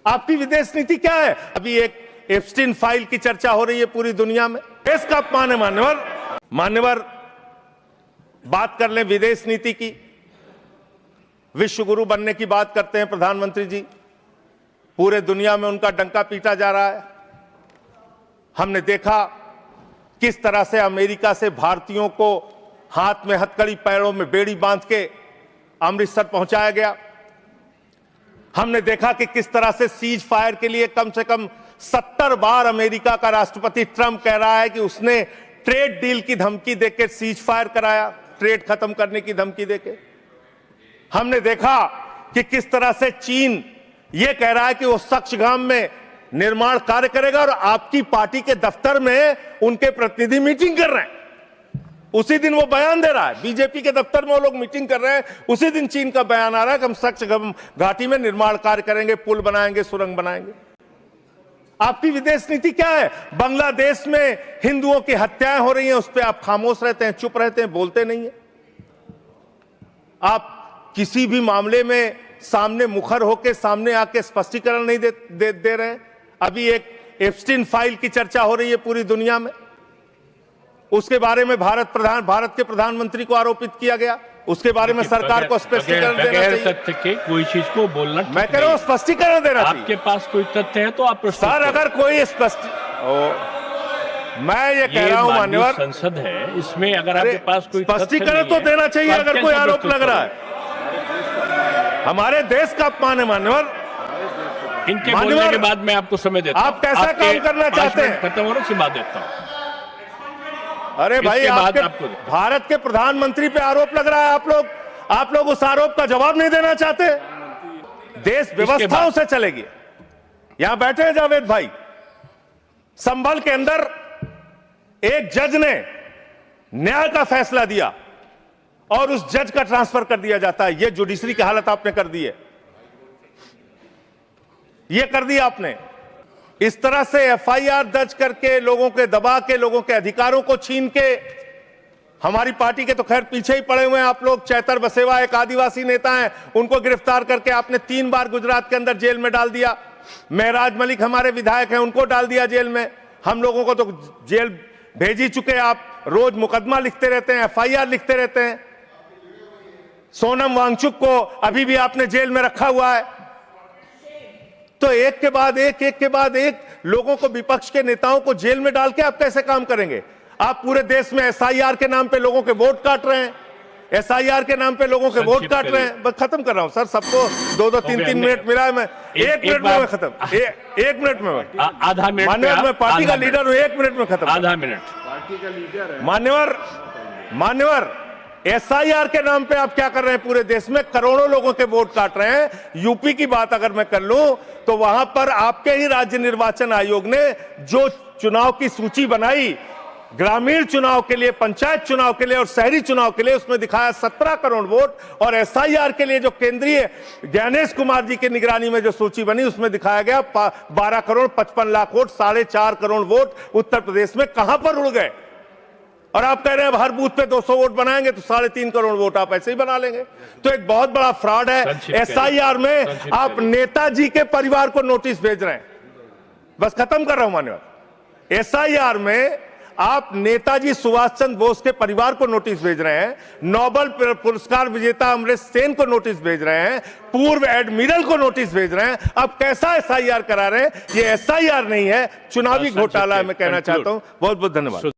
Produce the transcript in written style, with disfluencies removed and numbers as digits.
आपकी विदेश नीति क्या है? अभी एक एप्स्टीन फाइल की चर्चा हो रही है पूरी दुनिया में। देश का अपमान है मान्यवर बात कर लें विदेश नीति की। विश्व गुरु बनने की बात करते हैं प्रधानमंत्री जी, पूरे दुनिया में उनका डंका पीटा जा रहा है। हमने देखा किस तरह से अमेरिका से भारतीयों को हाथ में हथकड़ी पैरों में बेड़ी बांध के अमृतसर पहुंचाया गया। हमने देखा कि किस तरह से सीज फायर के लिए कम से कम 70 बार अमेरिका का राष्ट्रपति ट्रंप कह रहा है कि उसने ट्रेड डील की धमकी देकर सीज फायर कराया, ट्रेड खत्म करने की धमकी देके। हमने देखा कि किस तरह से चीन यह कह रहा है कि वो सक्सगाम में निर्माण कार्य करेगा और आपकी पार्टी के दफ्तर में उनके प्रतिनिधि मीटिंग कर रहे हैं। उसी दिन वो बयान दे रहा है, बीजेपी के दफ्तर में वो लोग मीटिंग कर रहे हैं, उसी दिन चीन का बयान आ रहा है कि हम सक्सगाम घाटी में निर्माण कार्य करेंगे, पुल बनाएंगे, सुरंग बनाएंगे। आपकी विदेश नीति क्या है? बांग्लादेश में हिंदुओं की हत्याएं हो रही हैं, उस पर आप खामोश रहते हैं, चुप रहते हैं, बोलते नहीं है। आप किसी भी मामले में सामने मुखर होकर सामने आके स्पष्टीकरण नहीं दे रहे हैं। अभी एक एप्स्टीन फाइल की चर्चा हो रही है पूरी दुनिया में, उसके बारे में भारत के प्रधानमंत्री को आरोपित किया गया, उसके बारे में सरकार को स्पष्टीकरण देना चाहिए। तथ्य के कोई चीज को बोलना, मैं कह रहा हूं स्पष्टीकरण देना चाहिए। आपके पास कोई तथ्य है तो आप सर, अगर कोई मैं ये कह रहा हूं मान्यवर, संसद है, इसमें अगर आपके पास कोई स्पष्टीकरण तो देना चाहिए। अगर कोई आरोप लग रहा है, हमारे देश का अपमान है मान्यवर। इनके बोलने के बाद मैं आपको समय देता हूं। आप कैसा काम करना चाहते हैं? खत्म हो रहा है, बात देता हूं। अरे भाई, आपके भारत के प्रधानमंत्री पे आरोप लग रहा है, आप लोग उस आरोप का जवाब नहीं देना चाहते। देश व्यवस्थाओं से चलेगी। यहां बैठे हैं जावेद भाई, संभल के अंदर एक जज ने न्याय का फैसला दिया और उस जज का ट्रांसफर कर दिया जाता है। यह जुडिशरी की हालत आपने कर दी है, यह कर दिया आपने। इस तरह से एफआईआर दर्ज करके लोगों के दबा के, लोगों के अधिकारों को छीन के, हमारी पार्टी के तो खैर पीछे ही पड़े हुए हैं आप लोग। चैतर बसेवा एक आदिवासी नेता हैं, उनको गिरफ्तार करके आपने 3 बार गुजरात के अंदर जेल में डाल दिया। महराज मलिक हमारे विधायक हैं, उनको डाल दिया जेल में। हम लोगों को तो जेल भेज ही चुके। आप रोज मुकदमा लिखते रहते हैं, एफआईआर लिखते रहते हैं। सोनम वांगचुक को अभी भी आपने जेल में रखा हुआ है। तो एक के बाद एक लोगों को, विपक्ष के नेताओं को जेल में डाल के आप कैसे काम करेंगे? आप पूरे देश में एसआईआर के नाम पे लोगों के वोट काट रहे हैं, एसआईआर के नाम पे लोगों के वोट काट रहे हैं। बस खत्म कर रहा हूं सर, सबको 2-2, 3-3 मिनट मिला है। मैं 1 मिनट में मैं खत्म, 1 मिनट में आधा मिनट मान्यवर, मैं पार्टी का लीडर हूं, 1 मिनट में खत्म। आधा मिनट पार्टी का लीडर है मान्यवर एसआईआर के नाम पे आप क्या कर रहे हैं? पूरे देश में करोड़ों लोगों के वोट काट रहे हैं। यूपी की बात अगर मैं कर लूं तो वहां पर आपके ही राज्य निर्वाचन आयोग ने जो चुनाव की सूची बनाई, ग्रामीण चुनाव के लिए, पंचायत चुनाव के लिए और शहरी चुनाव के लिए, उसमें दिखाया 17 करोड़ वोट। और एसआईआर के लिए जो केंद्रीय ज्ञानेश कुमार जी की निगरानी में जो सूची बनी, उसमें दिखाया गया 12 करोड़ 55 लाख वोट, 4.5 करोड़ वोट उत्तर प्रदेश में कहां पर उड़ गए? और आप कह रहे हैं हर बूथ पे 200 वोट बनाएंगे तो 3.5 करोड़ वोट आप ऐसे ही बना लेंगे। तो एक बहुत बड़ा फ्रॉड है। एसआईआर में आप नेताजी के परिवार को नोटिस भेज रहे हैं। बस खत्म कर रहा हूं मान्यवर, एसआईआर में आप नेताजी सुभाष चंद्र बोस के परिवार को नोटिस भेज रहे हैं, नोबेल पुरस्कार विजेता अमर्त्य सेन को नोटिस भेज रहे हैं, पूर्व एडमिरल को नोटिस भेज रहे हैं। अब कैसा एसआईआर करा रहे हैं? ये एसआईआर नहीं है, चुनावी घोटाला है। मैं कहना चाहता हूं। बहुत बहुत धन्यवाद।